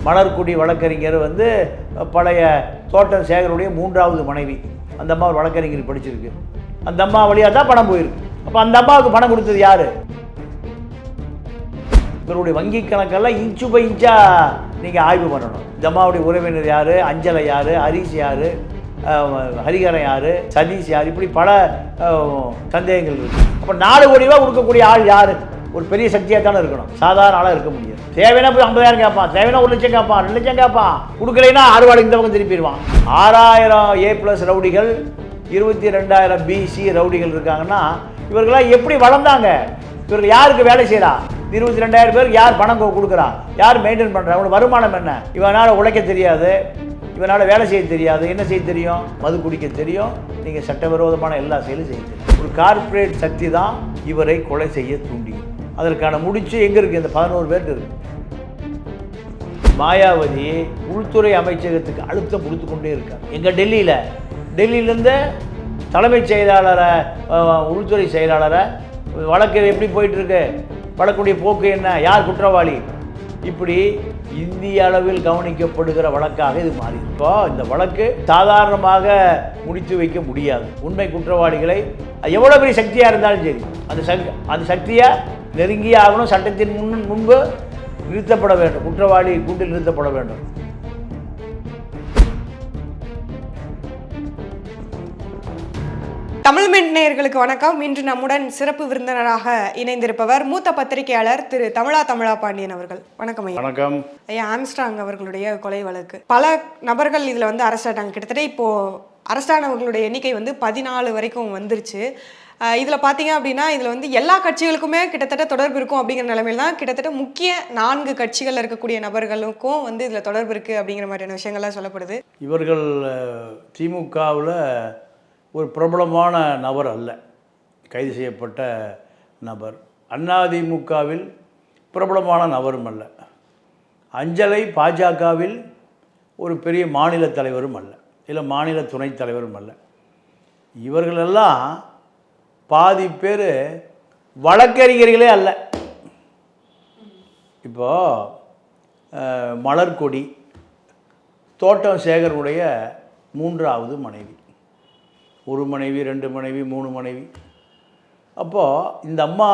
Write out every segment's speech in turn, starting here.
மலர்குடி வழக்கறிஞர் வந்து பழைய தோட்டம் சேகருடைய 3வது மனைவி. அந்த அம்மா ஒரு வழக்கறிஞர் படிச்சிருக்கு. அந்த அம்மா வழியாக தான் பணம் போயிருக்கு. அப்போ அந்த அம்மாவுக்கு பணம் கொடுத்தது யார்? இவருடைய வங்கி கணக்கெல்லாம் இன்ச்சு பை இன்ச்சாக நீங்கள் ஆய்வு பண்ணணும். இந்த அம்மாவுடைய உறவினர் யார், அஞ்சலை யார், ஹரிஷ் யார், ஹரிகரன் யார், சதீஷ் யார், இப்படி பல சந்தேகங்கள் இருக்குது. அப்போ 4 கோடி ரூபா கொடுக்கக்கூடிய ஆள் யார்? ஒரு பெரிய சக்தியாக தானே இருக்கணும், சாதாரண ஆளாக இருக்க முடியாது. தேவைன்னா போய் 50,000 கேட்பான், தேவைன்னா 1 லட்சம் கேட்பான், 2 லட்சம் கேட்பான், கொடுக்கலைன்னா அறுவாடு இந்த பக்கம் திருப்பிடுவான். 6000 A+ ரவுடிகள், 22,000 BC ரவுடிகள் இருக்காங்கன்னா இவர்களாம் எப்படி வளர்ந்தாங்க? இவர்கள் யாருக்கு வேலை செய்கிறா? 22,000 பேருக்கு யார் பணம் கொடுக்குறா? யார் மெயின்டைன் பண்ணுறா? அவனோட வருமானம் என்ன? இவனால் உழைக்க தெரியாது, இவனால் வேலை செய்ய தெரியாது. என்ன செய்ய தெரியும்? மது குடிக்க தெரியும். நீங்கள் சட்டவிரோதமான எல்லா செயலும் செய்ய தெரியும். ஒரு கார்ப்பரேட் சக்தி தான் இவரை கொலை செய்ய தூண்டியது. அதற்கான முடிச்சு எங்கே இருக்குது? இந்த 11 பேருக்கு இருக்குது. மாயாவதி உள்துறை அமைச்சகத்துக்கு அழுத்தம் கொடுத்து கொண்டே இருக்காங்க. எங்கள் டெல்லியிலேருந்து தலைமைச் செயலாளரை, உள்துறை செயலாளரை, வழக்கு எப்படி போயிட்டுருக்கு, வழக்குடைய போக்கு என்ன, யார் குற்றவாளி, இப்படி இந்திய அளவில் கவனிக்கப்படுகிற வழக்காக இது மாறி. இப்போ இந்த வழக்கு சாதாரணமாக முடித்து வைக்க முடியாது. உண்மை குற்றவாளிகளை எவ்வளோ பெரிய சக்தியாக இருந்தாலும் சரி அந்த சக்தியை நெருங்கியே ஆகணும். சட்டத்தின் முன்பு நிறுத்தப்பட வேண்டும். குற்றவாளி கூண்டில் நிறுத்தப்பட வேண்டும். தமிழ் மின் நேயர்களுக்கு வணக்கம். இன்று நம்முடன் சிறப்பு விருந்தினராக இணைந்திருப்பவர் மூத்த பத்திரிகையாளர் திரு தமிழா பாண்டியன் அவர்கள். வணக்கம் ஐயா. வணக்கம் ஐயா. ஆம்ஸ்ட்ராங் அவர்களுடைய கொலை வழக்கு பல நபர்கள் இதில் வந்து அரெஸ்ட் ஆகிட்டாங்க. கிட்டத்தட்ட இப்போது அரெஸ்ட் ஆனவர்களுடைய எண்ணிக்கை வந்து 14 வரைக்கும் வந்துருச்சு. இதில் பார்த்தீங்க அப்படின்னா இதில் வந்து எல்லா கட்சிகளுக்குமே கிட்டத்தட்ட தொடர்பு இருக்கும் அப்படிங்கிற நிலைமையில் தான் கிட்டத்தட்ட முக்கிய 4 கட்சிகளில் இருக்கக்கூடிய நபர்களுக்கும் வந்து இதில் தொடர்பு இருக்குது அப்படிங்கிற மாதிரியான விஷயங்கள்லாம் சொல்லப்படுது. இவர்கள் திமுகவில் ஒரு பிரபலமான நபர் அல்ல, கைது செய்யப்பட்ட நபர். அதிமுகவில் பிரபலமான நபரும் அல்ல. அஞ்சலை பாஜகவில் ஒரு பெரிய மாநில தலைவரும் அல்ல, இல்லை மாநில துணைத் தலைவரும் அல்ல. இவர்களெல்லாம் பாதி பேர் வழக்கறிஞர்களே அல்ல. இப்போது மலர்கொடி தோட்டம் சேகருடைய 3வது மனைவி, 1 மனைவி, 2 மனைவி, 3 மனைவி. அப்போது இந்த அம்மா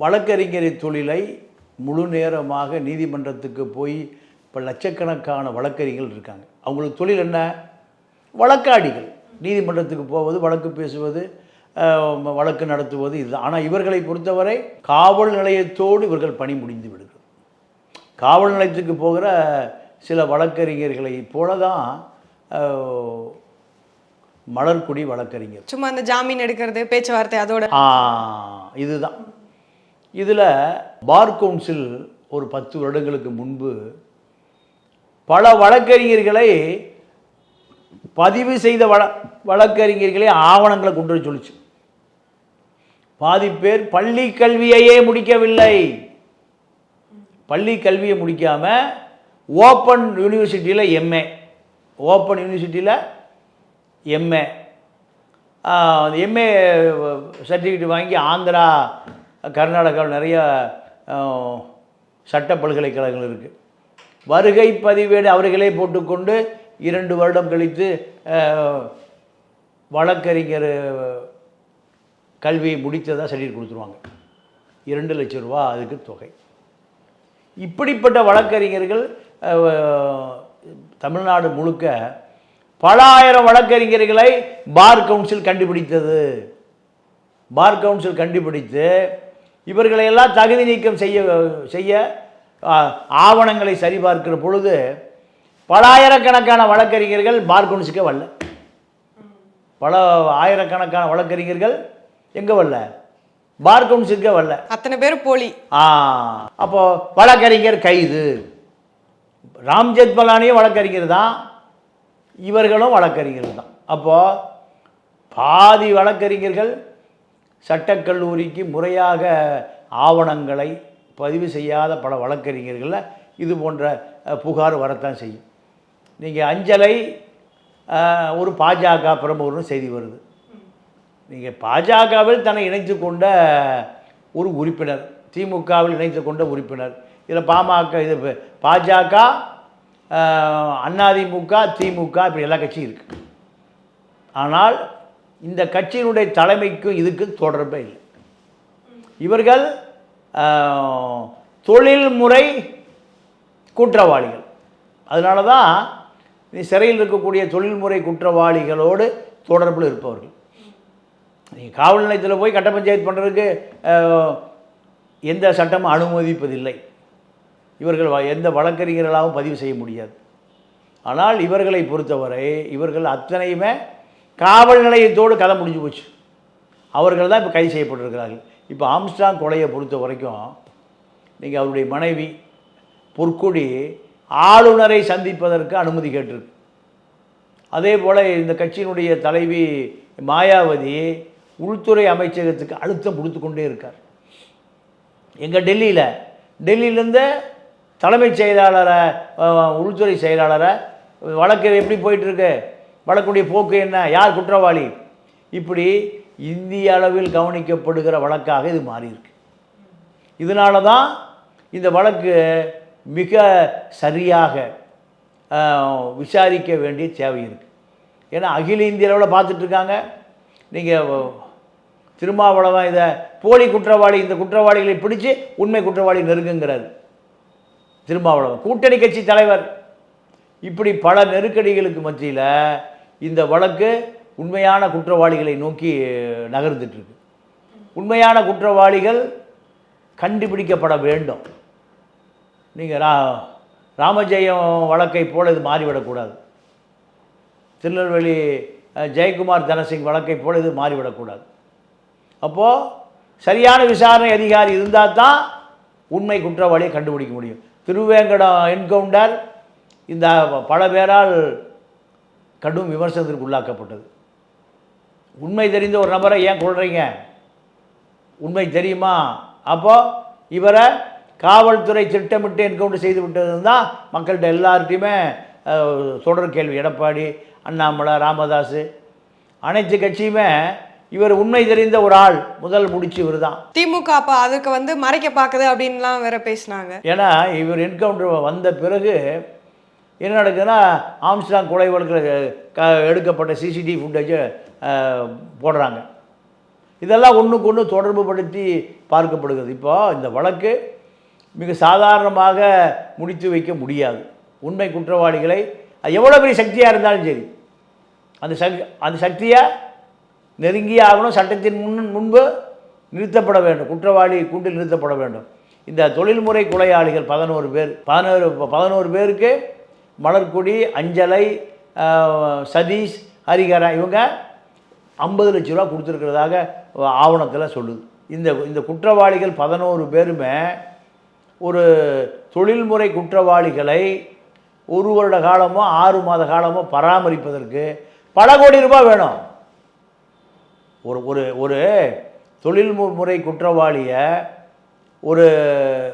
வழக்கறிஞர் தொழிலை முழு நேரமாக நீதிமன்றத்துக்கு போய் இப்போ லட்சக்கணக்கான வழக்கறிஞர்கள் இருக்காங்க. அவங்களுக்கு தொழில் என்ன? வழக்காடிகள். நீதிமன்றத்துக்கு போவது, வழக்கு பேசுவது, வழக்கு நடத்துவது, இதுதான். ஆனால் இவர்களை பொறுத்தவரை காவல் நிலையத்தோடு இவர்கள் பணி முடிந்து விடுகிறது. காவல் நிலையத்துக்கு போகிற சில வழக்கறிஞர்களை போல தான் மலர்குடி வழக்கறிஞர். சும்மா அந்த ஜாமீன் எடுக்கிறது, பேச்சுவார்த்தை, அதோட இதுதான். இதில் பார் கவுன்சில் ஒரு 10 வருடங்களுக்கு முன்பு பல வழக்கறிஞர்களை பதிவு செய்த வழக்கறிஞர்களே ஆவணங்களை கொண்டு வர சொல்லிச்சு. பாதி பேர் பள்ளி கல்வியையே முடிக்கவில்லை. பள்ளி கல்வியை முடிக்காமல் ஓப்பன் யூனிவர்சிட்டியில் எம்ஏ, ஓப்பன் யூனிவர்சிட்டியில் எம்ஏ சர்டிஃபிகேட் வாங்கி ஆந்திரா, கர்நாடகாவில் நிறைய சட்ட பல்கலைக்கழகங்கள் இருக்குது. வருகை பதிவேடு அவர்களே போட்டுக்கொண்டு 2 வருடம் கழித்து வழக்கறிஞர் கல்வியை முடித்ததாக சர்டிஃபிகேட் கொடுத்துருவாங்க. 2 லட்சம் ரூபா அதுக்கு தொகை. இப்படிப்பட்ட வழக்கறிஞர்கள் தமிழ்நாடு முழுக்க பல ஆயிரம் வழக்கறிஞர்களை பார் கவுன்சில் கண்டுபிடித்தது. பார் கவுன்சில் கண்டுபிடித்து இவர்களையெல்லாம் தகுதி நீக்கம் செய்ய ஆவணங்களை சரிபார்க்கிற பொழுது பல ஆயிரக்கணக்கான வழக்கறிஞர்கள் பார் கவுன்சிலுக்கே வரல. பல ஆயிரக்கணக்கான வழக்கறிஞர்கள் எங்கே வரல? பார் கவுன்சிலுக்கே வரல. அத்தனை பேர் போலி. அப்போ வழக்கறிஞர் கைது. ராம் ஜெத்மலானியும் வழக்கறிஞர் தான், இவர்களும் வழக்கறிஞர்கள் தான். அப்போது பாதி வழக்கறிஞர்கள் சட்டக்கல்லூரிக்கு முறையாக ஆவணங்களை பதிவு செய்யாத பல வழக்கறிஞர்களில் இது போன்ற புகார் வரத்தான் செய்யும். நீங்கள் அஞ்சலை ஒரு பாஜக பிரமுகர்னு செய்தி வருது. நீங்கள் பாஜகவில் தன்னை இணைத்து கொண்ட ஒரு உறுப்பினர், திமுகவில் இணைத்து கொண்ட உறுப்பினர், இதில் பாமக, இது பாஜக, அதிமுக, திமுக, இப்படி எல்லா கட்சியும் இருக்குது. ஆனால் இந்த கட்சியினுடைய தலைமைக்கும் இதுக்கு தொடர்பே இல்லை. இவர்கள் தொழில்முறை குற்றவாளிகள். அதனால தான் சிறையில் இருக்கக்கூடிய தொழில்முறை குற்றவாளிகளோடு தொடர்பில் இருப்பவர்கள். நீங்கள் காவல் நிலையத்தில் போய் கட்ட பஞ்சாயத்து பண்ணுறதுக்கு எந்த சட்டமும் அனுமதிப்பதில்லை. இவர்கள் எந்த வழக்கறிஞர்களாகவும் பதிவு செய்ய முடியாது. ஆனால் இவர்களை பொறுத்தவரை இவர்கள் அத்தனையுமே காவல் நிலையத்தோடு கதை முடிஞ்சு போச்சு. அவர்கள் தான் இப்போ கைது செய்யப்பட்டிருக்கிறார்கள். இப்போ ஆம்ஸ்ட்ராங் கொலையை பொறுத்த வரைக்கும் நீங்கள் அவருடைய மனைவி பொற்கொடி ஆளுநரை சந்திப்பதற்கு அனுமதி கேட்டிருக்கு. அதே போல் இந்த கட்சியினுடைய தலைவி மாயாவதி உள்துறை அமைச்சகத்துக்கு அழுத்தம் கொடுத்து கொண்டே இருக்கார். எங்கள் டெல்லியிலேருந்து தலைமைச் செயலாளரை, உள்துறை செயலாளரை, வழக்கு எப்படி போயிட்டுருக்கு, வழக்குடைய போக்கு என்ன, யார் குற்றவாளி, இப்படி இந்திய அளவில் கவனிக்கப்படுகிற வழக்காக இது மாறியிருக்கு. இதனால தான் இந்த வழக்கு மிக சரியாக விசாரிக்க வேண்டிய தேவை இருக்குது. ஏன்னா அகில இந்திய அளவில் பார்த்துட்ருக்காங்க. நீங்கள் திருமாவளவன் இதை போலி குற்றவாளி, இந்த குற்றவாளிகளை பிடிச்சி உண்மை குற்றவாளி நெருங்குங்கிறார் திருமாவளவன், கூட்டணி கட்சி தலைவர். இப்படி பல நெருக்கடிகளுக்கு மத்தியில் இந்த வழக்கு உண்மையான குற்றவாளிகளை நோக்கி நகர்ந்துட்டுருக்கு. உண்மையான குற்றவாளிகள் கண்டுபிடிக்கப்பட வேண்டும். நீங்கள் ராமஜெயம் வழக்கை போல் இது மாறிவிடக்கூடாது. திருநெல்வேலி ஜெயக்குமார் தனசிங் வழக்கை போல் இது மாறிவிடக்கூடாது. அப்போது சரியான விசாரணை அதிகாரி இருந்தால் தான் உண்மை குற்றவாளியை கண்டுபிடிக்க முடியும். திருவேங்கடம் என்கவுண்டர் இந்த பல பேரால் கடும் விமர்சனத்திற்கு உள்ளாக்கப்பட்டது. உண்மை தெரிந்த ஒரு நபரை ஏன் கொள்றீங்க, உண்மை தெரியுமா? அப்போது இவரை காவல்துறை திட்டமிட்டு என்கவுண்டர் செய்து விட்டது தான் மக்கள்கிட்ட எல்லார்ட்டையுமே தொடர் கேள்வி. எடப்பாடி, அண்ணாமலை, ராமதாஸ், அனைத்து கட்சியுமே இவர் உண்மை தெரிந்த ஒரு ஆள், முதல் முடிச்சு இவர் தான். திமுக அப்போ அதுக்கு மறைக்க பார்க்குது அப்படின்லாம் வேற பேசினாங்க. ஏன்னா இவர் என்கவுண்டர் வந்த பிறகு என்ன நடக்குதுன்னா, ஆம்ஸ்ட்ராங் கொலை வழக்கில் எடுக்கப்பட்ட சிசிடிவி ஃபுட்டேஜை போடுறாங்க. இதெல்லாம் ஒன்றுக்கு ஒன்று தொடர்பு படுத்தி பார்க்கப்படுகிறது. இப்போ இந்த வழக்கு மிக சாதாரணமாக முடித்து வைக்க முடியாது. உண்மை குற்றவாளிகளை எவ்வளோ பெரிய சக்தியாக இருந்தாலும் சரி, அந்த சக்தியை நெருங்கியே ஆகணும். சட்டத்தின் முன்பு நிறுத்தப்பட வேண்டும், குற்றவாளி கூண்டில் நிறுத்தப்பட வேண்டும். இந்த தொழில்முறை கொலையாளிகள் 11 பேர், 11 பேருக்கு மலர்கொடி, அஞ்சலை, சதீஷ், ஹரிகரன் இவங்க 50 லட்ச ரூபா கொடுத்துருக்கிறதாக ஆவணத்தில் சொல்லுது. இந்த குற்றவாளிகள் 11 பேருமே ஒரு தொழில்முறை குற்றவாளிகளை 1 வருட காலமோ 6 மாத காலமோ பராமரிப்பதற்கு பல கோடி ரூபாய் வேணும். ஒரு தொழில்முறை குற்றவாளியை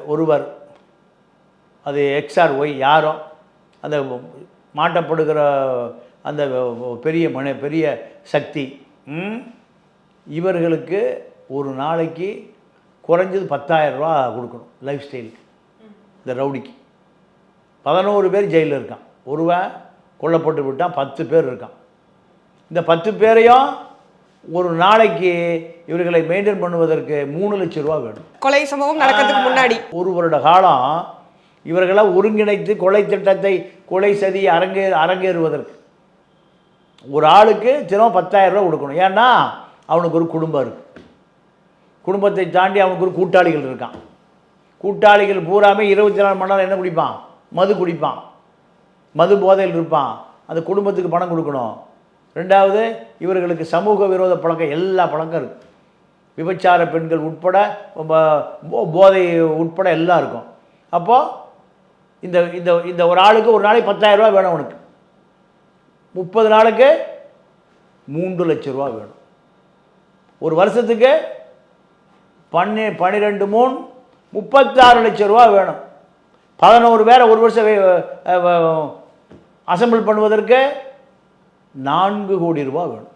ஒருவர், அது எக்ஸ்ஆர் ஒய் யாரோ, அந்த மாட்டப்படுகிற அந்த பெரிய சக்தி, இவர்களுக்கு ஒரு நாளைக்கு குறைஞ்சது 10,000 ரூபா கொடுக்கணும் லைஃப் ஸ்டைலுக்கு. இந்த ரவுடிக்கு 11 பேர் ஜெயிலில் இருக்கான். ஒருவன் கொல்லப்பட்டு விட்டான், 10 பேர் இருக்கான். இந்த 10 பேரையும் ஒரு நாளைக்கு இவர்களை மெயின்டைன் பண்ணுவதற்கு 3 லட்சம் ரூபா வேணும். கொலை சம்பவம் நடக்கிறதுக்கு முன்னாடி 1 வருட காலம் இவர்களை ஒருங்கிணைத்து கொலை திட்டத்தை, கொலை சதியை அரங்கேறுவதற்கு ஒரு ஆளுக்கு தினம் 10,000 ரூபா கொடுக்கணும். ஏன்னா அவனுக்கு ஒரு குடும்பம் இருக்குது. குடும்பத்தை தாண்டி அவனுக்கு ஒரு கூட்டாளிகள் இருக்கான். கூட்டாளிகள் பூராமே 24 மணி நேரம் என்ன குடிப்பான்? மது குடிப்பான், மது போதையில் இருப்பான். அந்த குடும்பத்துக்கு பணம் கொடுக்கணும். ரெண்டாவது, இவர்களுக்கு சமூக விரோத பழக்கம், எல்லா பழக்கம் இருக்குது. விபச்சார பெண்கள் உட்பட, போதை உட்பட எல்லாம் இருக்கும். அப்போது இந்த இந்த இந்த ஒரு ஆளுக்கு ஒரு நாளைக்கு 10,000 ரூபா வேணும். அவனுக்கு 30 நாளுக்கு 3 லட்சம் ரூபா வேணும். ஒரு வருஷத்துக்கு 12 3 36 லட்சம் ரூபா வேணும். 11 பேரை ஒரு வருஷம் அசம்பிள் பண்ணுவதற்கு 4 கோடி ரூபா வேணும்.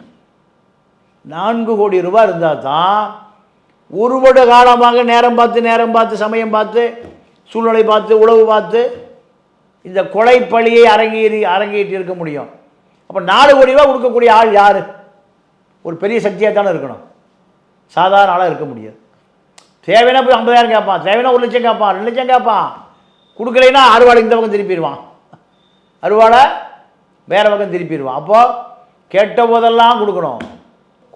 4 கோடி ரூபா இருந்தால் தான் ஒரு வருட காலமாக நேரம் பார்த்து சமயம் பார்த்து சூழ்நிலை பார்த்து உளவு பார்த்து இந்த கொலை பழியை அரங்கேற்றி இருக்க முடியும். அப்போ 4 கோடி ரூபா கொடுக்கக்கூடிய ஆள் யார்? ஒரு பெரிய சக்தியாக தானே இருக்கணும், சாதாரண ஆளாக இருக்க முடியாது. தேவைன்னா போய் 50,000 கேட்பான், தேவைன்னா 1 லட்சம் கேட்பான், 2 லட்சம் கேட்பான். கொடுக்கலைன்னா அறுவாடை இந்த பக்கம் திருப்பிடுவான், அறுவாடை வேறு பக்கம் திருப்பிடுவான். அப்போது கேட்ட போதெல்லாம் கொடுக்கணும்.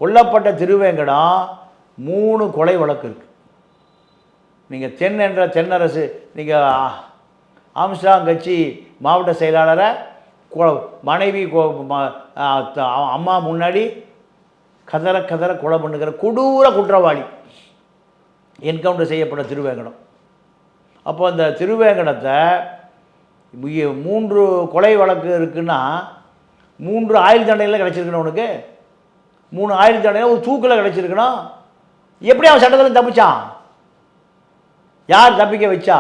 கொல்லப்பட்ட திருவேங்கடம் 3 கொலை வழக்கு இருக்குது. நீங்கள் தென்னரசு, நீங்கள் ஆம்ஸ்ட்ராங் கட்சி மாவட்ட செயலாளரை மனைவி அம்மா முன்னாடி கதற கொலை பண்ணுகிற கொடூர குற்றவாளி என்கவுண்டர் செய்யப்பட்ட திருவேங்கடம். அப்போ அந்த திருவேங்கடத்தை 3 கொலை வழக்கு இருக்குன்னா 3 ஆயுள் தண்டனையில் கிடச்சிருக்கணும். உனக்கு 3 ஆயுள் தண்டனை ஒரு தூக்கில் கிடச்சிருக்கணும். எப்படி அவன் சட்டத்தில் தப்பிச்சான்? யார் தப்பிக்க வச்சா?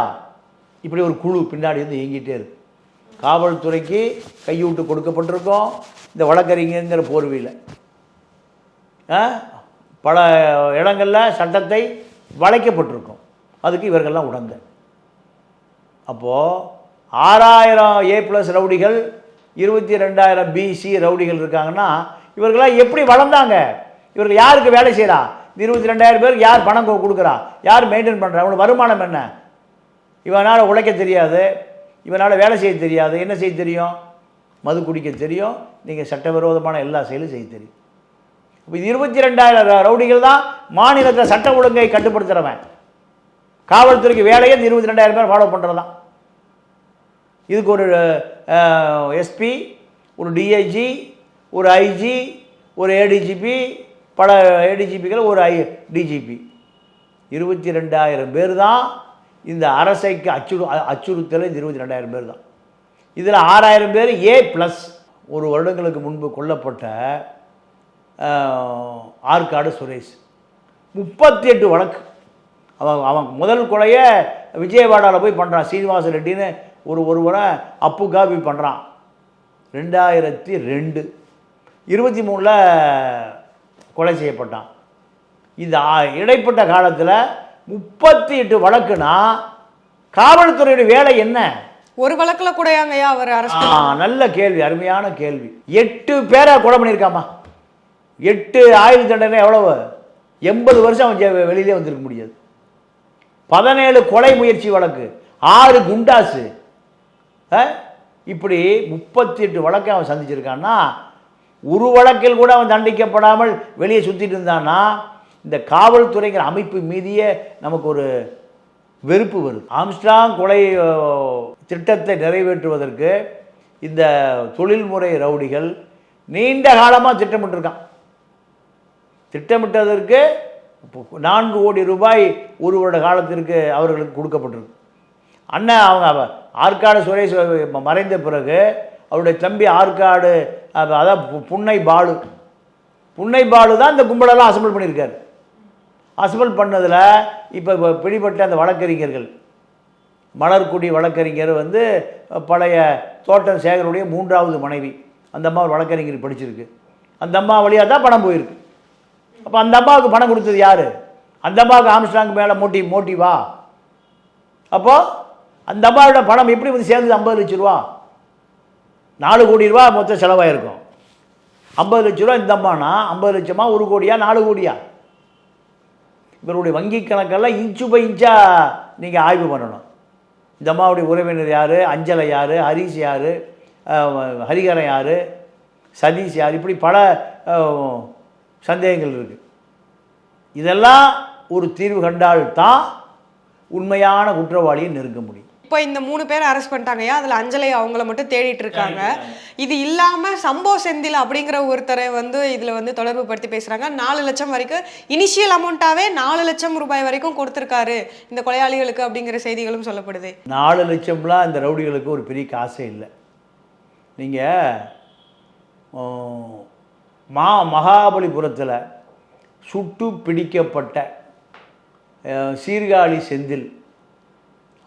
இப்படி ஒரு குழு பின்னாடி வந்து இயங்கிட்டே இருக்கு. காவல்துறைக்கு கையூட்டு கொடுக்கப்பட்டிருக்கோம் இந்த வழக்கறிஞங்கிற போர்வையில். பல இடங்களில் சட்டத்தை வளைக்கப்பட்டிருக்கும், அதுக்கு இவர்கள்லாம் உடந்த. அப்போது 6000 A+ ரவுடிகள், 22,000 BC ரவுடிகள் இருக்காங்கன்னா இவர்களாம் எப்படி வளர்ந்தாங்க? இவர்கள் யாருக்கு வேலை செய்கிறா? இந்த 22,000 பேருக்கு யார் பணம் கொடுக்குறா? யார் மெயின்டைன் பண்ணுறா? அவங்களுக்கு வருமானம் என்ன? இவனால் உழைக்க தெரியாது, இவனால் வேலை செய்ய தெரியாது. என்ன செய்ய தெரியும்? மது குடிக்க தெரியும், நீங்கள் சட்டவிரோதமான எல்லா செயலும் செய்ய தெரியும். இப்போ 22,000 ரவுடிகள் தான் மாநிலத்தில் சட்ட ஒழுங்கை கட்டுப்படுத்துகிறவன். காவல்துறைக்கு வேலையை 22,000 பேர் ஃபாலோ பண்ணுறது தான். இதுக்கு ஒரு SP, ஒரு DIG, ஒரு IG, ஒரு ADGP, பல ADGPகள், ஒரு DGP, 22,000 பேர் தான் இந்த அரசைக்கு அச்சுறுத்தல். 22,000 பேர் தான். இதில் 6,000 பேர் A+. ஒரு வருடங்களுக்கு முன்பு கொல்லப்பட்ட ஆற்காடு சுரேஷ் 38 வழக்கு. அவன் முதல் கொலையை விஜயவாடாவில் போய் பண்ணுறான். சீனிவாச ரெட்டின்னு ஒருவரை அப்பு காபி பண்ணுறான். 2002 23 கொலை செய்யப்பட்டான். இந்த இடைப்பட்ட காலத்தில் 38 வழக்குனா காவல்துறையுடைய வேலை என்ன? ஒரு வழக்கில் கூட அவர் அரசு. நல்ல கேள்வி, அருமையான கேள்வி. 8 பேரை கொலை பண்ணியிருக்காமா? 8 ஆயுள் தண்டனை எவ்வளவு? 80 வருஷம் அவன் வெளியிலே வந்திருக்க முடியாது. 17 கொலை முயற்சி வழக்கு, 6 குண்டாசு, இப்படி 38 வழக்கை அவன் சந்திச்சிருக்கான்னா, ஒரு வழக்கில் கூட அவன் தண்டிக்கப்படாமல் வெளியே சுற்றிட்டு இருந்தான்னா இந்த காவல்துறைங்கிற அமைப்பு மீதியே நமக்கு ஒரு வெறுப்பு வருது. ஆம்ஸ்ட்ராங் கொலை திட்டத்தை நிறைவேற்றுவதற்கு இந்த தொழில்முறை ரவுடிகள் நீண்ட காலமாக திட்டமிட்டதற்கு 4 கோடி ரூபாய் ஒரு வருட காலத்திற்கு அவர்களுக்கு கொடுக்கப்பட்டிருக்கு. அண்ணன் அவங்க ஆற்காடு சுரேஷ் மறைந்த பிறகு அவருடைய தம்பி ஆற்காடு, அதான் புன்னை பாலு தான் இந்த கும்பலெல்லாம் அசம்பிள் பண்ணியிருக்காரு. அசம்பிள் பண்ணதில் இப்போ பிடிபட்ட அந்த வழக்கறிஞர்கள், மலர்குடி வழக்கறிஞர் வந்து பழைய தோட்டம் சேகருடைய 3வது மனைவி. அந்த அம்மா வழக்கறிஞர் படிச்சிருக்கு. அந்த அம்மா வழியாக தான் பணம் போயிருக்கு. அப்போ அந்த அம்மாவுக்கு பணம் கொடுத்தது யார்? அந்த அம்மாவுக்கு ஆம்ஸ்ட்ராங் மேலே மோட்டிவா? அப்போது அந்த அம்மாவோட பணம் எப்படி வந்து சேர்ந்தது? 50 லட்ச ரூபா, 4 கோடி ரூபா மொத்த செலவாயிருக்கும். 50 லட்ச ரூபா இந்த அம்மானா 50 லட்சமா, 1 கோடியா, 4 கோடியா? இவருடைய வங்கி கணக்கெல்லாம் இன்ச்சு பை இன்ச்சாக நீங்கள் ஆய்வு பண்ணணும். இந்த அம்மாவுடைய உறவினர் யார், அஞ்சலை யார், ஹரிஷ் யார், ஹரிகரன் யார், சதீஷ் யார், இப்படி பல சந்தேகங்கள் இருக்குது. இதெல்லாம் ஒரு தீர்வு கண்டால் தான் உண்மையான குற்றவாளியை நெருங்க முடியும். இப்போ இந்த 3 பேரை அரெஸ்ட் பண்ணிட்டாங்க. அதில் அஞ்சலை அவங்கள மட்டும் தேடிட்டு இருக்காங்க. இது இல்லாமல் சம்போ செந்தில் அப்படிங்கிற ஒருத்தரை வந்து இதில் வந்து தொடர்பு படுத்தி பேசுகிறாங்க. 4 லட்சம் வரைக்கும் இனிஷியல் அமௌண்ட்டாகவே 4 லட்சம் ரூபாய் வரைக்கும் கொடுத்துருக்காரு இந்த கொலையாளிகளுக்கு அப்படிங்கிற செய்திகளும் சொல்லப்படுது. 4 லட்சம்லாம் இந்த ரவுடிகளுக்கு ஒரு பெரிய காசே இல்லை. நீங்கள் மகாபலிபுரத்தில் சுட்டு பிடிக்கப்பட்ட சீர்காழி செந்தில்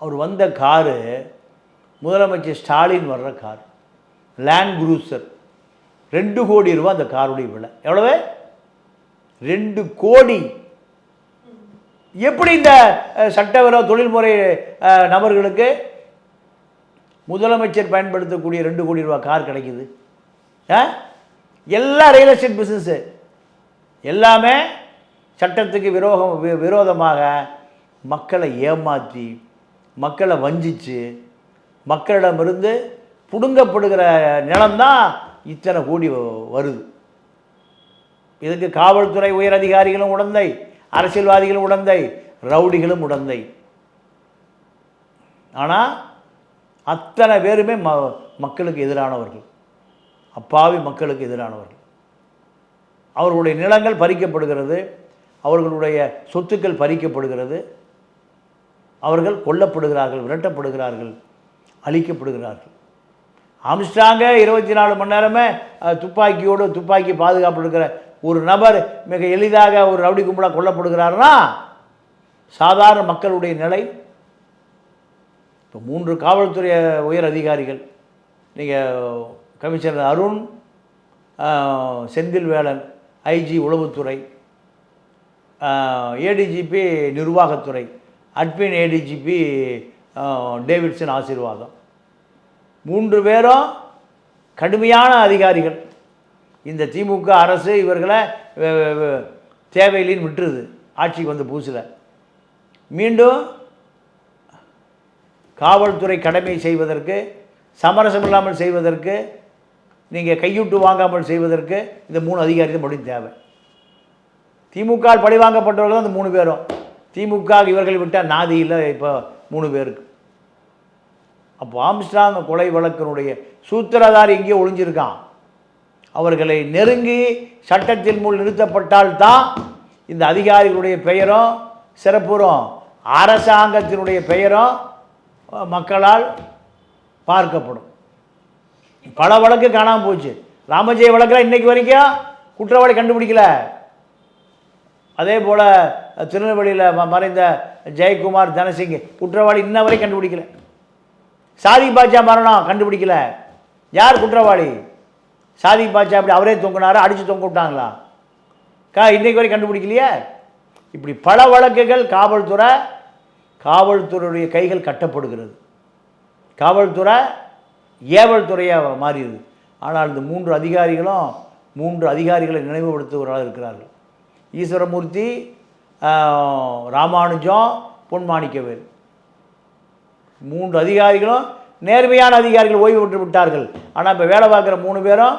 அவர் வந்த காரு முதலமைச்சர் ஸ்டாலின் வர்ற கார், லேண்ட் குரூசர். 2 கோடி ரூபா அந்த காருடைய விலை. எவ்வளவு? 2 கோடி. எப்படி இந்த சட்டவிரோத தொழில்முறை நபர்களுக்கு முதலமைச்சர் பயன்படுத்தக்கூடிய 2 கோடி ரூபாய் கார் கிடைக்குது? எல்லா ரியல் எஸ்டேட் பிஸ்னஸ்ஸு எல்லாமே சட்டத்துக்கு விரோதமாக மக்களை ஏமாற்றி, மக்களை வஞ்சித்து, மக்களிடமிருந்து புடுங்கப்படுகிற நிலம்தான் இத்தனை கோடி வருது. இதுக்கு காவல்துறை உயர் அதிகாரிகளும் உடந்தை, அரசியல்வாதிகளும் உடந்தை, ரவுடிகளும் உடந்தை. ஆனால் அத்தனை பேருமே மக்களுக்கு எதிரானவர்கள், அப்பாவி மக்களுக்கு எதிரானவர்கள். அவர்களுடைய நிலங்கள் பறிக்கப்படுகிறது, அவர்களுடைய சொத்துக்கள் பறிக்கப்படுகிறது, அவர்கள் கொல்லப்படுகிறார்கள், விரட்டப்படுகிறார்கள், அழிக்கப்படுகிறார்கள். ஆம்ஸ்ட்ராங்க 24 மணி நேரமே துப்பாக்கி பாதுகாப்பு இருக்கிற ஒரு நபர் மிக எளிதாக ஒரு ரவுடி கும்பலாக கொல்லப்படுகிறார்னா சாதாரண மக்களுடைய நிலை. இப்போ 3 காவல்துறை உயர் அதிகாரிகள், நீங்கள் கமிஷனர் அருண், செந்தில் வேலன் ஐஜி உளவுத்துறை, ஏடிஜிபி நிர்வாகத்துறை, அட்மின் ஏடிஜிபி டேவிட்சன் ஆசீர்வாதம், 3 பேரும் கடுமையான அதிகாரிகள். இந்த திமுக அரசு இவர்களை தேவையில்லைன்னு விட்டுருது. ஆட்சிக்கு வந்த புதுசில் மீண்டும் காவல்துறை கடமை செய்வதற்கு, சமரசம் இல்லாமல் செய்வதற்கு, நீங்கள் கையூட்டு வாங்காமல் செய்வதற்கு இந்த 3 அதிகாரிகள் மட்டும் தேவை. திமுக பழி வாங்கப்பட்டவர்கள் தான் இந்த 3 பேரும். திமுக இவர்கள் விட்டால் நாதி இல்லை இப்போ 3 பேருக்கு. அப்போ ஆம்ஸ்ட்ராங் கொலை வழக்கினுடைய சூத்திரதாரி எங்கேயோ ஒளிஞ்சிருக்கான். அவர்களை நெருங்கி சட்டத்தின் முன் நிறுத்தப்பட்டால்தான் இந்த அதிகாரிகளுடைய பெயரும் சிறப்புறும், அரசாங்கத்தினுடைய பெயரும் மக்களால் பார்க்கப்படும். பல வழக்கு காணாமல் போச்சு. ராமஜெய வழக்கில் இன்னைக்கு வரைக்கும் குற்றவாளி கண்டுபிடிக்கல. அதே போல் திருநெல்வேலியில் மறைந்த ஜெயக்குமார் தனசிங் குற்றவாளி இன்ன வரை கண்டுபிடிக்கல. சாதிக் பாட்சா மரணம் கண்டுபிடிக்கல. யார் குற்றவாளி? சாதிக் பாட்சா அப்படி அவரே தொங்கினாரா, அடித்து தொங்க விட்டாங்களா? இன்னைக்கு வரை கண்டுபிடிக்கலையே. இப்படி பல வழக்குகள் காவல்துறையுடைய கைகள் கட்டப்படுகிறது. காவல்துறை ஏவல் துறையாக மாறிடுது. ஆனால் இந்த 3 அதிகாரிகளை நினைவுபடுத்துவவர்களாக இருக்கிறார்கள். ஈஸ்வரமூர்த்தி, ராமானுஜம், பொன்மாணிக்கவேல் 3 அதிகாரிகளும் நேர்மையான அதிகாரிகள் ஓய்வு பெற்று விட்டார்கள். ஆனால் இப்போ வேலை பார்க்குற 3 பேரும்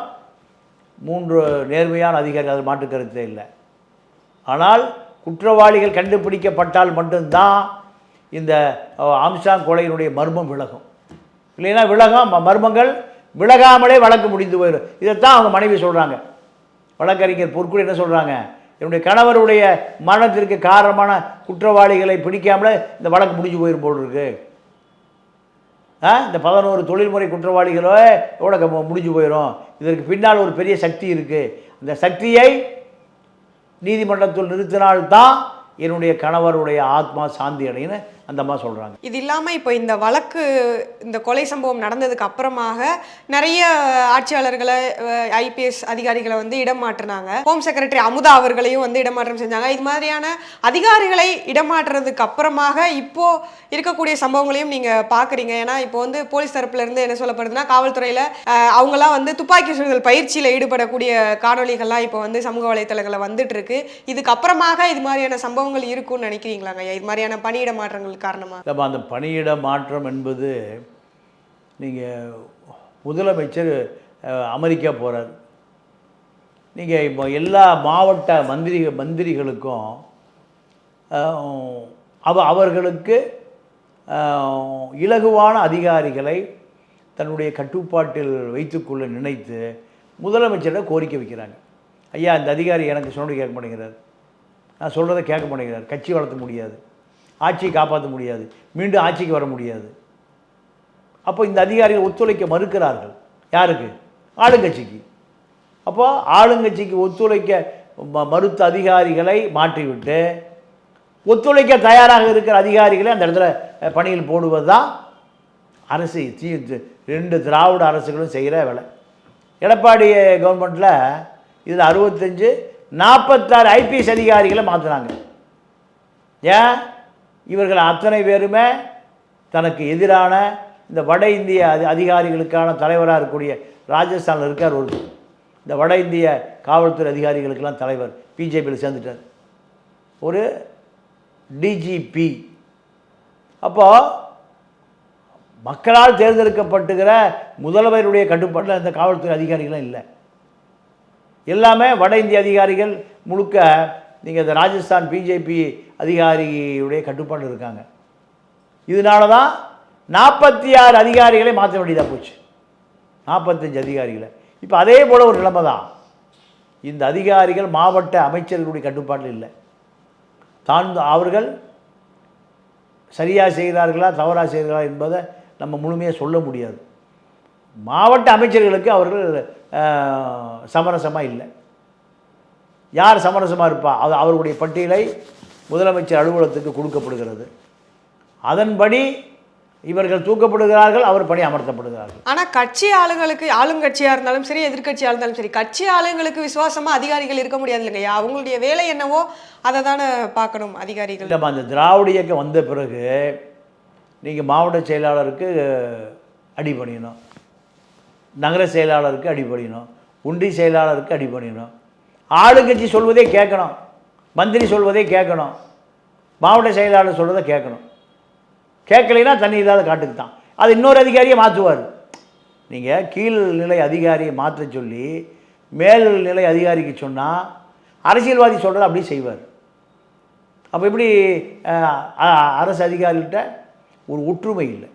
3 நேர்மையான அதிகாரிகள், அது மாற்று கருத்தே இல்லை. ஆனால் குற்றவாளிகள் கண்டுபிடிக்கப்பட்டால் மட்டும்தான் இந்த ஆம்ஸ்ட்ராங் கொலையினுடைய மர்மம் விலகும். இல்லைன்னா மர்மங்கள் விலகாமலே வழக்கு முடிந்து போயிடும். இதைத்தான் அவங்க மனைவி சொல்கிறாங்க. வழக்கறிஞர் பொற்குடி என்ன சொல்கிறாங்க? என்னுடைய கணவருடைய மரணத்திற்கு காரணமான குற்றவாளிகளை பிடிக்காமலே இந்த வழக்கு முடிஞ்சு போயிடும் போல் இருக்கு. இந்த 11 தொழில்முறை குற்றவாளிகளோ எவ்வளோ முடிஞ்சு போயிடும். இதற்கு பின்னால் ஒரு பெரிய சக்தி இருக்குது. அந்த சக்தியை நீதிமன்றத்தில் நிறுத்தினால்தான் என்னுடைய கணவருடைய ஆத்மா சாந்தி அடைன்னு அந்த அம்மா சொல்கிறாங்க. இது இல்லாமல் இப்போ இந்த வழக்கு, இந்த கொலை சம்பவம் நடந்ததுக்கு அப்புறமாக நிறைய ஆட்சியாளர்களை, ஐபிஎஸ் அதிகாரிகளை வந்து இடம் மாற்றினாங்க. ஹோம் செக்ரட்டரி அமுதா அவர்களையும் வந்து இடமாற்றம் செஞ்சாங்க. இது மாதிரியான அதிகாரிகளை இடமாற்றுறதுக்கு அப்புறமாக இப்போ இருக்கக்கூடிய சம்பவங்களையும் நீங்கள் பார்க்குறீங்க. ஏன்னா இப்போ வந்து போலீஸ் தரப்புலேருந்து என்ன சொல்லப்படுதுன்னா, காவல்துறையில் அவங்களாம் வந்து துப்பாக்கி சுடுதல் பயிற்சியில் ஈடுபடக்கூடிய காணொலிகள்லாம் இப்போ வந்து சமூக வலைத்தளங்களில் வந்துட்டு இருக்கு. இதுக்கப்புறமாக இது மாதிரியான சம்பவங்கள் இருக்கும்னு நினைக்கிறீங்களாங்க? இது மாதிரியான பணியிட மாற்றங்கள் காரணமாக அந்த பணியிட மாற்றம் என்பது, நீங்கள் முதலமைச்சர் அமெரிக்கா போகிறார். நீங்கள் இப்போ எல்லா மாவட்ட மந்திரிகளுக்கும் அவர்களுக்கு இலகுவான அதிகாரிகளை தன்னுடைய கட்டுப்பாட்டில் வைத்துக்கொள்ள நினைத்து முதலமைச்சரிடம் கோரிக்கை வைக்கிறாங்க. ஐயா, இந்த அதிகாரி எனக்கு சொன்னது கேட்க மாட்டேங்கிறார், நான் சொல்கிறத கேட்க மாட்டேங்கிறார், கட்சி வளர்த்த முடியாது, ஆட்சியை காப்பாற்ற முடியாது, மீண்டும் ஆட்சிக்கு வர முடியாது. அப்போ இந்த அதிகாரிகள் ஒத்துழைக்க மறுக்கிறார்கள். யாருக்கு? ஆளுங்கட்சிக்கு. அப்போ ஆளுங்கட்சிக்கு ஒத்துழைக்க மறுத்த அதிகாரிகளை மாற்றிவிட்டு ஒத்துழைக்க தயாராக இருக்கிற அதிகாரிகளை அந்த இடத்துல பணியில் போடுவது தான் அரசு, 2 திராவிட அரசுகளும் செய்கிற வேலை. எடப்பாடி கவர்மெண்ட்டில் இதில் 65 46 ஐபிஎஸ் அதிகாரிகளை மாற்றினாங்க. ஏன் இவர்கள் அத்தனை பேருமே தனக்கு எதிரான இந்த வட இந்திய அதிகாரிகளுக்கான தலைவராக இருக்கக்கூடிய ராஜஸ்தானில் இருக்கார் ஒரு இந்த வட இந்திய காவல்துறை அதிகாரிகளுக்கெல்லாம் தலைவர் பிஜேபியில் சேர்ந்துட்டார் ஒரு டிஜிபி. அப்போது மக்களால் தேர்ந்தெடுக்கப்பட்டுகிற முதல்வருடைய கட்டுப்பாட்டில் அந்த காவல்துறை அதிகாரிகளும் இல்லை, எல்லாமே வட இந்திய அதிகாரிகள் முழுக்க நீங்கள் இந்த ராஜஸ்தான் பிஜேபி அதிகாரியுடைய கட்டுப்பாடு இருக்காங்க. இதனால தான் 46 அதிகாரிகளை மாற்ற வேண்டியதாக போச்சு, 45 அதிகாரிகளை. இப்போ அதே போல் ஒரு நிலைமை தான். இந்த அதிகாரிகள் மாவட்ட அமைச்சர்களுடைய கட்டுப்பாட்டில் இல்லை, அவர்கள் சரியாக செய்கிறார்களா தவறாக செய்கிறார்களா என்பதை நம்ம முழுமையாக சொல்ல முடியாது. மாவட்ட அமைச்சர்களுக்கு அவர்கள் சமரசமாக இல்லை. யார் சமரசமாக இருப்பா அது அவர்களுடைய பட்டியலை முதலமைச்சர் அலுவலகத்துக்கு கொடுக்கப்படுகிறது, அதன்படி இவர்கள் தூக்கப்படுகிறார்கள், அவர் பணி அமர்த்தப்படுகிறார்கள். ஆனால் கட்சி ஆளுங்களுக்கு, ஆளுங்கட்சியாக இருந்தாலும் சரி எதிர்கட்சியாக இருந்தாலும் சரி, கட்சி ஆளுங்களுக்கு விசுவாசமாக அதிகாரிகள் இருக்க முடியாது இல்லைங்கய்யா. அவங்களுடைய வேலை என்னவோ அதை தானே பார்க்கணும் அதிகாரிகள். நம்ம அந்த திராவிட இயக்கம் வந்த பிறகு நீங்கள் மாவட்ட செயலாளருக்கு அடிபணியணும், நகர செயலாளருக்கு அடிபணியணும், ஒன்றிய செயலாளருக்கு அடிபணியணும், ஆளுங்கட்சி சொல்வதே கேட்கணும், மந்திரி சொல்வதே கேட்கணும், மாவட்ட செயலாளர் சொல்வதை கேட்கணும். கேட்கலைன்னா தண்ணி இல்லாத காட்டுக்கு தான். அது இன்னொரு அதிகாரியை மாற்றுவார். நீங்கள் கீழ்நிலை அதிகாரியை மாற்ற சொல்லி மேல்நிலை அதிகாரிக்கு சொன்னால் அரசியல்வாதி சொல்கிறத அப்படியே செய்வார். அப்போ இப்படி அரசு அதிகாரிகிட்ட ஒரு ஒற்றுமை இல்லை.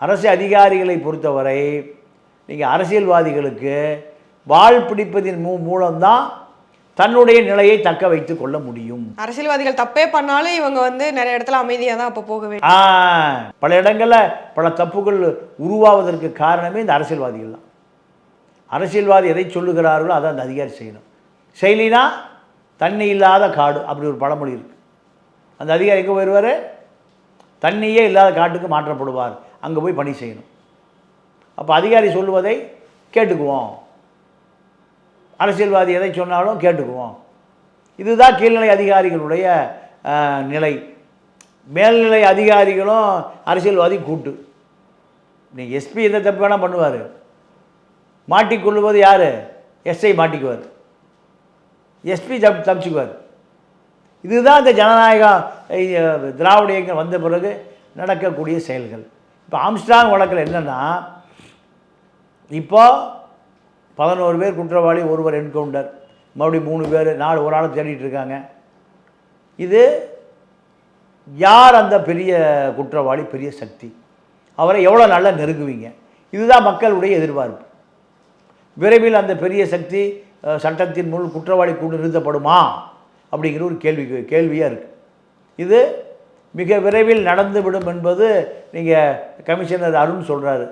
அரசு அதிகாரிகளை பொறுத்தவரை நீங்கள் அரசியல்வாதிகளுக்கு வாள் பிடிப்பதின் மூலம்தான் தன்னுடைய நிலையை தக்க வைத்துக் கொள்ள முடியும். அரசியல்வாதிகள் தப்பே பண்ணாலும் இவங்க நிறைய இடத்துல அமைதியாக தான் அப்போ போக வேண்டும். பல இடங்களில் பல தப்புகள் உருவாவதற்கு காரணமே இந்த அரசியல்வாதிகள் தான். அரசியல்வாதி எதை சொல்லுகிறார்களோ அதை அந்த அதிகாரி செய்யணும். செய்யலினா தண்ணி இல்லாத காடு, அப்படி ஒரு பழமொழி இருக்குது. அந்த அதிகாரி எங்கே போயிடுவார்? தண்ணியே இல்லாத காட்டுக்கு மாற்றப்படுவார், அங்கே போய் பணி செய்யணும். அப்போ அதிகாரி சொல்லுவதை கேட்டுக்குவோம், அரசியல்வாதி எதை சொன்னாலும் கேட்டுக்குவோம். இதுதான் கீழ்நிலை அதிகாரிகளுடைய நிலை. மேல்நிலை அதிகாரிகளும் அரசியல்வாதி கூட்டு. நீங்கள் எஸ்பி எந்த தப்பு வேணால் பண்ணுவார், மாட்டிக்கொள்ளுவது யார்? எஸ்ஐ மாட்டிக்குவார், எஸ்பி தப்பிச்சுக்குவார். இதுதான் இந்த ஜனநாயகம் திராவிட இயக்கம் வந்த பிறகு நடக்கக்கூடிய செயல்கள். இப்போ ஆம்ஸ்ட்ராங் வழக்கில் என்னென்னா, இப்போ 11 பேர் குற்றவாளி, ஒருவர் என்கவுண்டர், மறுபடியும் 3 பேர், 4 ஒரு ஆளை தேடிட்டு இருக்காங்க. இது யார் அந்த பெரிய குற்றவாளி, பெரிய சக்தி, அவரை எவ்வளோ நல்லா நெருங்குவீங்க? இதுதான் மக்களுடைய எதிர்பார்ப்பு. விரைவில் அந்த பெரிய சக்தி சட்டத்தின் முன் குற்றவாளி கொண்டு நிறுத்தப்படுமா அப்படிங்கிற ஒரு கேள்வியாக இருக்குது. இது மிக விரைவில் நடந்துவிடும் என்பது நீங்கள் கமிஷனர் அருண் சொல்கிறாரு.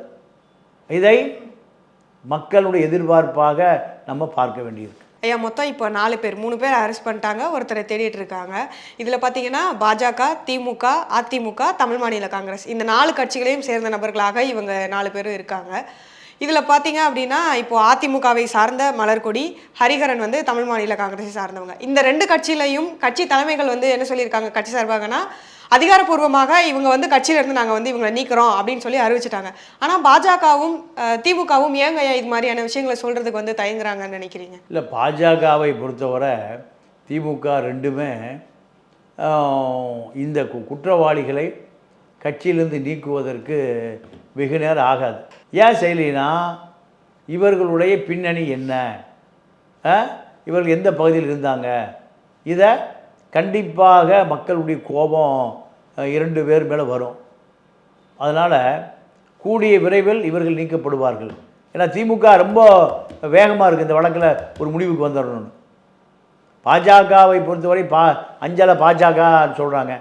இதை மக்களுடைய எதிர்பார்ப்பாக நம்ம பார்க்க வேண்டியிருக்கு. ஐயா, மொத்தம் இப்போ 4 பேர், 3 பேர் அரெஸ்ட் பண்ணிட்டாங்க, ஒருத்தரை தேடிட்டு இருக்காங்க. இதில் பார்த்தீங்கன்னா பாஜக, திமுக, அதிமுக, தமிழ் மாநில காங்கிரஸ், இந்த 4 கட்சிகளையும் சேர்ந்த நபர்களாக இவங்க 4 பேரும் இருக்காங்க. இதில் பார்த்தீங்க அப்படின்னா இப்போ அதிமுகவை சார்ந்த மலர்கொடி, ஹரிஹரன் தமிழ் மாநில காங்கிரஸை சார்ந்தவங்க. இந்த 2 கட்சியிலையும் கட்சி தலைமைகள் என்ன சொல்லியிருக்காங்க கட்சி சார்பாகனா, அதிகாரப்பூர்வமாக இவங்க கட்சியிலேருந்து நாங்கள் இவங்களை நீக்கிறோம் அப்படின்னு சொல்லி அறிவிச்சிட்டாங்க. ஆனால் பாஜகவும் திமுகவும் ஏங்க இது மாதிரியான விஷயங்களை சொல்கிறதுக்கு தயங்குறாங்கன்னு நினைக்கிறீங்க? இல்லை, பாஜகவை பொறுத்தவரை திமுக ரெண்டுமே இந்த குற்றவாளிகளை கட்சியிலிருந்து நீக்குவதற்கு வெகு நேரம் ஆகாது. ஏன் செய்யலைன்னா, இவர்களுடைய பின்னணி என்ன, இவர்கள் எந்த பகுதியில் இருந்தாங்க, இதை கண்டிப்பாக மக்களுடைய கோபம் 2 பேர் மேலே வரும். அதனால் கூடிய விரைவில் இவர்கள் நீக்கப்படுவார்கள். ஏன்னா திமுக ரொம்ப வேகமாக இருக்குது இந்த வழக்கில் ஒரு முடிவுக்கு வந்துடணும்னு. பாஜகவை பொறுத்தவரை அஞ்சலை பாஜகன்னு சொல்கிறாங்க.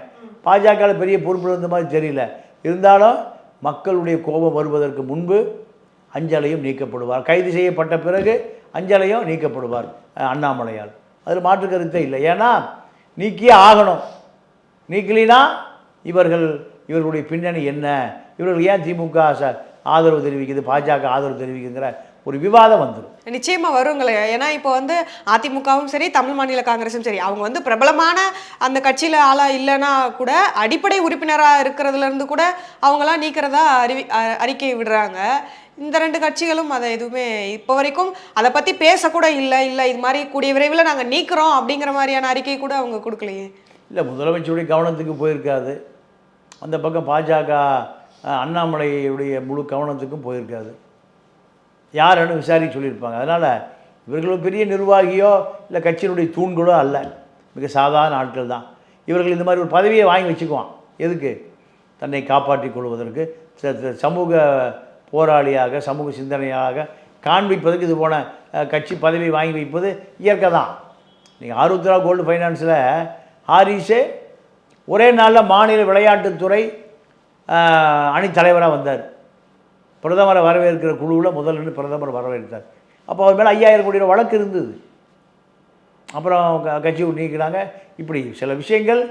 பாஜகவில் பெரிய பொறுப்பு இருந்த மாதிரி தெரியல. இருந்தாலும் மக்களுடைய கோபம் வருவதற்கு முன்பு அஞ்சலையும் நீக்கப்படுவார். கைது செய்யப்பட்ட பிறகு அஞ்சலையும் நீக்கப்படுவார் அண்ணாமலையால். அதில் மாற்று கருத்தே இல்லை. ஏன்னா நீக்கியே ஆகணும். நீக்கலினா இவர்களுடைய பின்னணி என்ன, இவர்கள் ஏன் திமுக ஆதரவு தெரிவிக்குது, பாஜக ஆதரவு தெரிவிக்குங்கிற ஒரு விவாதம் வந்துடும். நிச்சயமா வருங்களே. ஏன்னா இப்போ வந்து அதிமுகவும் சரி தமிழ் மாநில காங்கிரஸும் சரி அவங்க வந்து பிரபலமான அந்த கட்சியில ஆளா இல்லைன்னா கூட அடிப்படை உறுப்பினராக இருக்கிறதுல இருந்து கூட அவங்களாம் நீக்கிறதா அறிக்கை விடுறாங்க. இந்த ரெண்டு கட்சிகளும் அதை எதுவுமே இப்போ வரைக்கும் அதை பற்றி பேசக்கூட இல்லை இது மாதிரி கூடிய விரைவில் நாங்கள் நீக்கிறோம் அப்படிங்கிற மாதிரியான அறிக்கை கூட அவங்க கொடுக்கலையே. இல்லை, முதலமைச்சருடைய கவனத்துக்கு போயிருக்காது. அந்த பக்கம் பாஜக அண்ணாமலையுடைய முழு கவனத்துக்கும் போயிருக்காது. யாருன்னு விசாரிக்க சொல்லியிருப்பாங்க. அதனால் இவர்களும் பெரிய நிர்வாகியோ இல்லை கட்சியினுடைய தூண்களோ அல்ல, மிக சாதாரண ஆட்கள் தான். இவர்கள் இந்த மாதிரி ஒரு பதவியை வாங்கி வச்சுக்குவான். எதுக்கு? தன்னை காப்பாற்றிக் கொள்வதற்கு, சமூக போராளியாக சமூக சிந்தனையாக காண்பிப்பதற்கு இது போன கட்சி பதவி வாங்கி வைப்பது இயற்கை தான். நீங்கள் ஆருத்ரா கோல்டு ஃபைனான்ஸில் ஹாரிஸே ஒரே நாளில் மாநில விளையாட்டுத்துறை அணித்தலைவராக வந்தார். பிரதமரை வரவேற்கிற குழுவில் முதல்ல பிரதமர் வரவேற்றார். அப்போ அவர் மேலே 5000 கோடி ரூபா வழக்கு இருந்தது. அப்புறம் கட்சி நீக்கிறாங்க. இப்படி சில விஷயங்கள்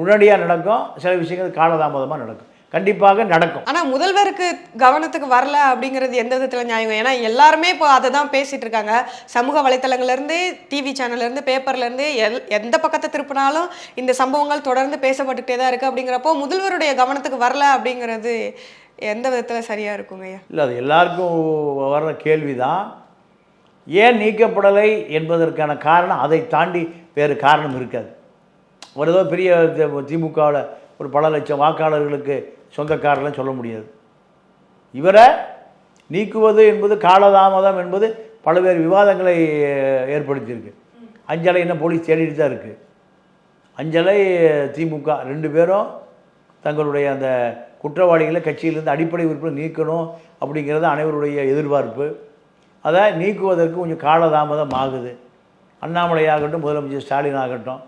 உடனடியாக நடக்கும், சில விஷயங்கள் காலதாமதமாக நடக்கும். கண்டிப்பாக நடக்கும். ஆனால் முதல்வருக்கு கவனத்துக்கு வரல அப்படிங்கிறது எந்த விதத்தில் நியாயம்? ஏன்னா எல்லாருமே இப்போ அதை தான் பேசிகிட்டு இருக்காங்க. சமூக வலைத்தளங்கள்லேருந்து, டிவி சேனல்லேருந்து, பேப்பர்லேருந்து எந்த பக்கத்தை திருப்பினாலும் இந்த சம்பவங்கள் தொடர்ந்து பேசப்பட்டுக்கிட்டே தான் இருக்குது. அப்படிங்கிறப்போ முதல்வருடைய கவனத்துக்கு வரல அப்படிங்கிறது எந்த விதத்தில் சரியாக இருக்குங்க ஐயா? இல்லை, அது எல்லாருக்கும் வர்ற கேள்வி தான். ஏன் நீக்கப்படலை என்பதற்கான காரணம் அதை தாண்டி வேறு காரணம் இருக்காது. ஒரு ஏதோ பெரிய திமுகவில் ஒரு பல லட்சம் வாக்காளர்களுக்கு சொந்தக்காரர்லாம் சொல்ல முடியாது. இவரை நீக்குவது என்பது காலதாமதம் என்பது பல்வேறு விவாதங்களை ஏற்படுத்தியிருக்கு. அஞ்சலை என்ன போலீஸ் தேடிட்டு தான் இருக்குது. அஞ்சலை திமுக 2 பேரும் தங்களுடைய அந்த குற்றவாளிகளை கட்சியிலிருந்து அடிப்படை உறுப்பினர் நீக்கணும் அப்படிங்கிறது அனைவருடைய எதிர்பார்ப்பு. அதை நீக்குவதற்கு கொஞ்சம் காலதாமதம் ஆகுது. அண்ணாமலையாகட்டும், முதலமைச்சர் ஸ்டாலின் ஆகட்டும்,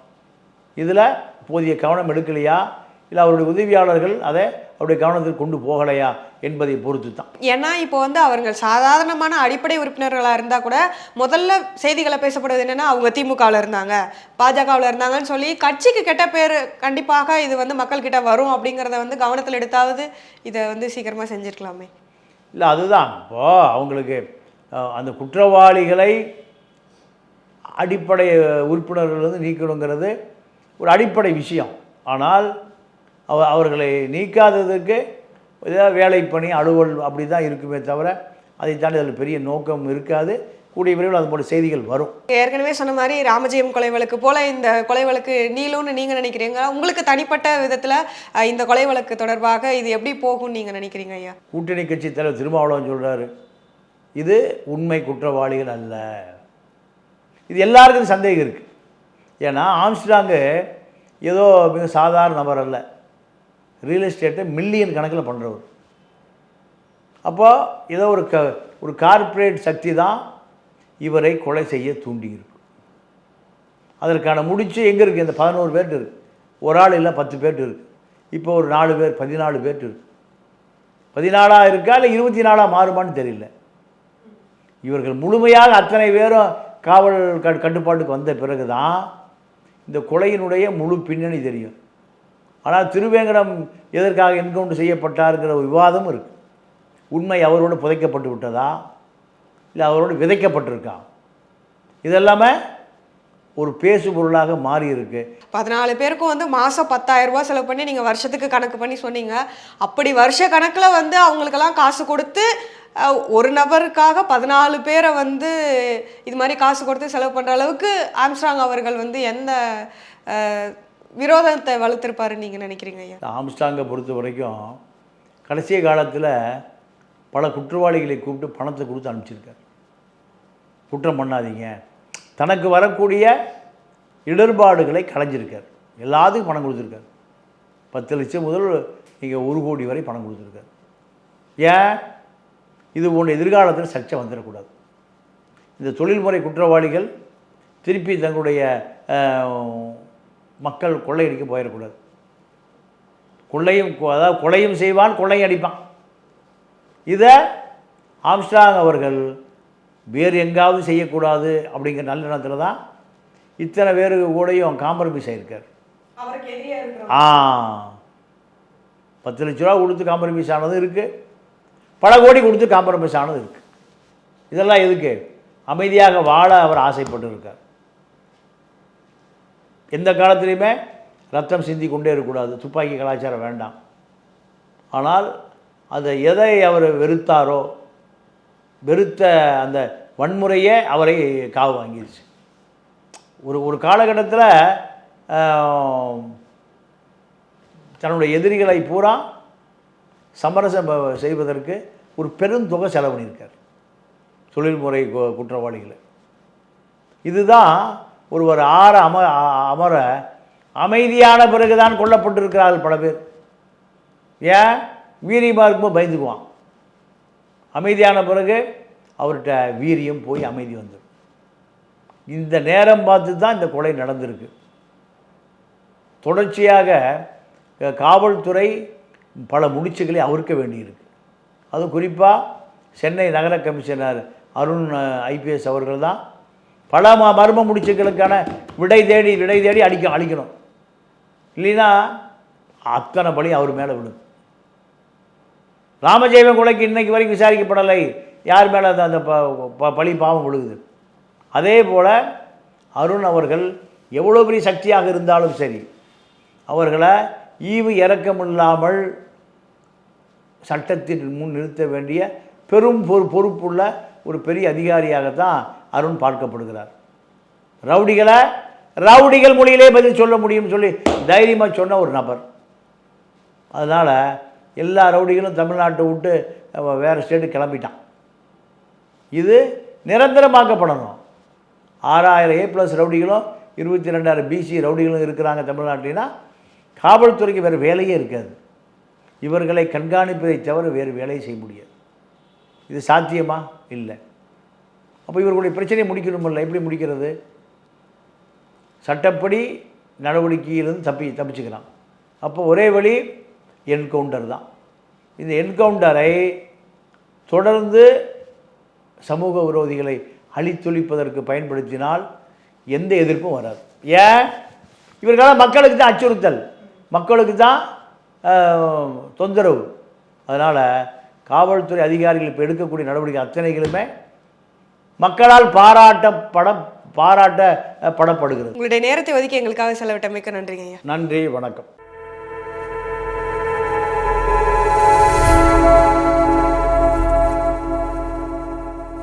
இதில் போதிய கவனம் எடுக்கலையா, இல்லை அவருடைய உதவியாளர்கள் அதை அவருடைய கவனத்தில் கொண்டு போகலையா என்பதை பொறுத்து தான். ஏன்னா இப்போ வந்து அவர்கள் சாதாரணமான அடிப்படை உறுப்பினர்களாக இருந்தால் கூட முதல்ல செய்திகளை பேசப்படுவது என்னென்னா அவங்க திமுகவில் இருந்தாங்க, பாஜகவில் இருந்தாங்கன்னு சொல்லி கட்சிக்கு கெட்ட பேர் கண்டிப்பாக இது வந்து மக்கள்கிட்ட வரும் அப்படிங்கிறத வந்து கவனத்தில் எடுத்தாவது இதை வந்து சீக்கிரமாக செஞ்சுருக்கலாமே. இல்லை, அதுதான் இப்போது அவங்களுக்கு அந்த குற்றவாளிகளை அடிப்படை உறுப்பினர்கள் வந்து நீக்கணுங்கிறது ஒரு அடிப்படை விஷயம். ஆனால் அவர்களை நீக்காததுக்கு ஏதாவது வேலை பணி அலுவல் அப்படி தான் இருக்குமே தவிர அதை தாண்டி அதில் பெரிய நோக்கம் இருக்காது. கூடிய விரைவில் அது போல செய்திகள் வரும். ஏற்கனவே சொன்ன மாதிரி ராமஜெயம் கொலை வழக்கு போல இந்த கொலை வழக்கு நீளும்னு நீங்கள் நினைக்கிறீங்க? உங்களுக்கு தனிப்பட்ட விதத்தில் இந்த கொலை வழக்கு தொடர்பாக இது எப்படி போகும்னு நீங்கள் நினைக்கிறீங்க ஐயா? கூட்டணி கட்சி தலைவர் திருமாவளவன் சொல்கிறாரு, இது உண்மை குற்றவாளிகள் அல்ல. இது எல்லாருக்கும் சந்தேகம் இருக்குது. ஏன்னா ஆம்ஸ்ட்ராங்கு ஏதோ மிக சாதாரண நபர் அல்ல, ரியல் எஸ்டேட்டை மில்லியன் கணக்கில் பண்ணுறவர். அப்போ ஏதோ ஒரு கார்ப்பரேட் சக்தி தான் இவரை கொலை செய்ய தூண்டியிருக்கு. அதற்கான முடிச்சு எங்கே இருக்குது? இந்த 11 பேர்ட்டு இருக்குது. ஒரு ஆள் இல்லை 10 பேர்ட்டு இருக்குது. இப்போ ஒரு 4 பேர் 14 பேர்ட்டு இருக்குது. 14 இருக்கா இல்லை 24 மாறுமான்னு தெரியல. இவர்கள் முழுமையாக அத்தனை பேரும் காவல் கட்டுப்பாட்டுக்கு வந்த பிறகு தான் இந்த கொலையினுடைய முழு பின்னணி தெரியும். ஆனால் திருவேங்கடம் எதற்காக என்கவுண்டர் செய்யப்பட்டாருங்கிற விவாதம் இருக்குது. உண்மை அவரோடு புதைக்கப்பட்டு விட்டதா இல்லை அவரோடு விதைக்கப்பட்டிருக்கா, இதெல்லாமே ஒரு பேசு பொருளாக மாறி இருக்கு. 14 பேருக்கும் வந்து மாதம் 10,000 ரூபா செலவு பண்ணி நீங்கள் வருஷத்துக்கு கணக்கு பண்ணி சொன்னீங்க. அப்படி வருஷ கணக்கில் வந்து அவங்களுக்கெல்லாம் காசு கொடுத்து ஒரு நபருக்காக 14 பேரை வந்து இது மாதிரி காசு கொடுத்து செலவு பண்ணுற அளவுக்கு ஆம்ஸ்ட்ராங் அவர்கள் வந்து எந்த விரோதத்தை வளர்த்துருப்பாருன்னு நீங்கள் நினைக்கிறீங்க ஐயா? ஆம்ஸ்ட்ராங்கை பொறுத்த வரைக்கும் கடைசி காலத்தில் பல குற்றவாளிகளை கூப்பிட்டு பணத்தை கொடுத்து அனுப்பிச்சிருக்கார். குற்றம் பண்ணாதீங்க, தனக்கு வரக்கூடிய இடர்பாடுகளை களைஞ்சிருக்கார். எல்லாத்துக்கும் பணம் கொடுத்துருக்கார். 10 லட்சம் முதல் நீங்கள் 1 கோடி வரை பணம் கொடுத்துருக்கார். ஏன்? இது போன்ற எதிர்காலத்தில் சர்ச்சை வந்துடக்கூடாது. இந்த தொழில்முறை குற்றவாளிகள் திருப்பி தங்களுடைய மக்கள் கொள்ளையடிக்க போயிடக்கூடாது. அதாவது கொலையும் செய்வான், கொள்ளையும் அடிப்பான். இதை ஆம்ஸ்ட்ராங் அவர்கள் வேறு எங்காவது செய்யக்கூடாது அப்படிங்கிற நல்லெண்ணத்தில் தான் இத்தனை பேரு கூடயும் காம்ப்ரமைஸ் ஆகியிருக்கார். 10 லட்ச ரூபா கொடுத்து காம்ப்ரமைஸ் ஆனது இருக்குது, பல கோடி கொடுத்து காம்ப்ரமைஸ் ஆனது இருக்குது. இதெல்லாம் எதுக்கு? அமைதியாக வாழ அவர் ஆசைப்பட்டு இருக்கார். எந்த காலத்திலையுமே ரத்தம் சிந்தி கொண்டே இருக்கக்கூடாது, துப்பாக்கி கலாச்சாரம் வேண்டாம். ஆனால் அதை எதை அவர் வெறுத்தாரோ, வெறுத்த அந்த வன்முறையே அவரை காவு வாங்கிடுச்சு. ஒரு காலகட்டத்தில் தன்னுடைய எதிரிகளை பூரா சமரசம் செய்வதற்கு ஒரு பெருந்தொகை செலவு பண்ணியிருக்கார் தொழில்முறை குற்றவாளிகளை. இதுதான் ஒருவர் அமர அமைதியான பிறகுதான் கொல்லப்பட்டிருக்கிறார்கள் பல பேர். ஏன்? வீரியமாக இருக்கும்போது பயந்துக்குவான். அமைதியான பிறகு அவர்கிட்ட வீரியம் போய் அமைதி வந்துடும். இந்த நேரம் பார்த்து தான் இந்த கொலை நடந்திருக்கு. தொடர்ச்சியாக காவல்துறை பல முடிச்சுகளை அவிர்க்க வேண்டியிருக்கு. அது குறிப்பாக சென்னை நகர கமிஷனர் அருண் ஐபிஎஸ் அவர்கள் தான் பல மர்ம முடிச்சுகளுக்கான விடை தேடி அழிக்கணும். இல்லைன்னா அத்தனை பழி அவர் மேலே விடும். ராமஜெயம் கொலைக்கு இன்னைக்கு வரைக்கும் விசாரிக்கப்படலை. யார் மேலே அந்த பழி பாவம் விழுகுது. அதே போல் அருண் அவர்கள் எவ்வளோ பெரிய சக்தியாக இருந்தாலும் சரி, அவர்களை ஈவு இரக்கம் இல்லாமல் சட்டத்தின் முன் நிறுத்த வேண்டிய பெரும் பொறுப்புள்ள ஒரு பெரிய அதிகாரியாகத்தான் அருண் பார்க்கப்படுகிறார். ரவுடிகள் மொழியிலே பதில் சொல்ல முடியும்னு சொல்லி தைரியமாக சொன்ன ஒரு நபர். அதனால் எல்லா ரவுடிகளும் தமிழ்நாட்டை விட்டு வேறு ஸ்டேட்டு கிளம்பிட்டான். இது நிரந்தரமாக்கப்படணும். 6000 A+ ரவுடிகளும் 22,000 BC ரவுடிகளும் இருக்கிறாங்க தமிழ்நாட்டினா காவல்துறைக்கு வேறு வேலையே இருக்காது. இவர்களை கண்காணிப்பதை தவிர வேறு வேலையை செய்ய முடியாது. இது சாத்தியமா? இல்லை. அப்போ இவர்களுடைய பிரச்சனையை முடிக்கணுமில்ல. எப்படி முடிக்கிறது? சட்டப்படி நடவடிக்கையிலிருந்து தப்பிச்சுக்கிறான். அப்போ ஒரே வழி என்கவுண்டர் தான். இந்த என்கவுண்டரை தொடர்ந்து சமூக விரோதிகளை அழித்தொழிப்பதற்கு பயன்படுத்தினால் எந்த எதிர்ப்பும் வராது. ஏன்? இவர்களால் மக்களுக்கு தான் அச்சுறுத்தல், மக்களுக்கு தான் தொந்தரவு. அதனால் காவல்துறை அதிகாரிகள் இப்போ எடுக்கக்கூடிய நடவடிக்கை அத்தனைகளுமே மக்களால் பாராட்டப்படப்படுகிறது. உங்களுடைய நேரத்தை ஒதுக்கி எங்களுக்காக செலவிட்டமைக்கு நன்றிங்க ஐயா. நன்றி, வணக்கம்.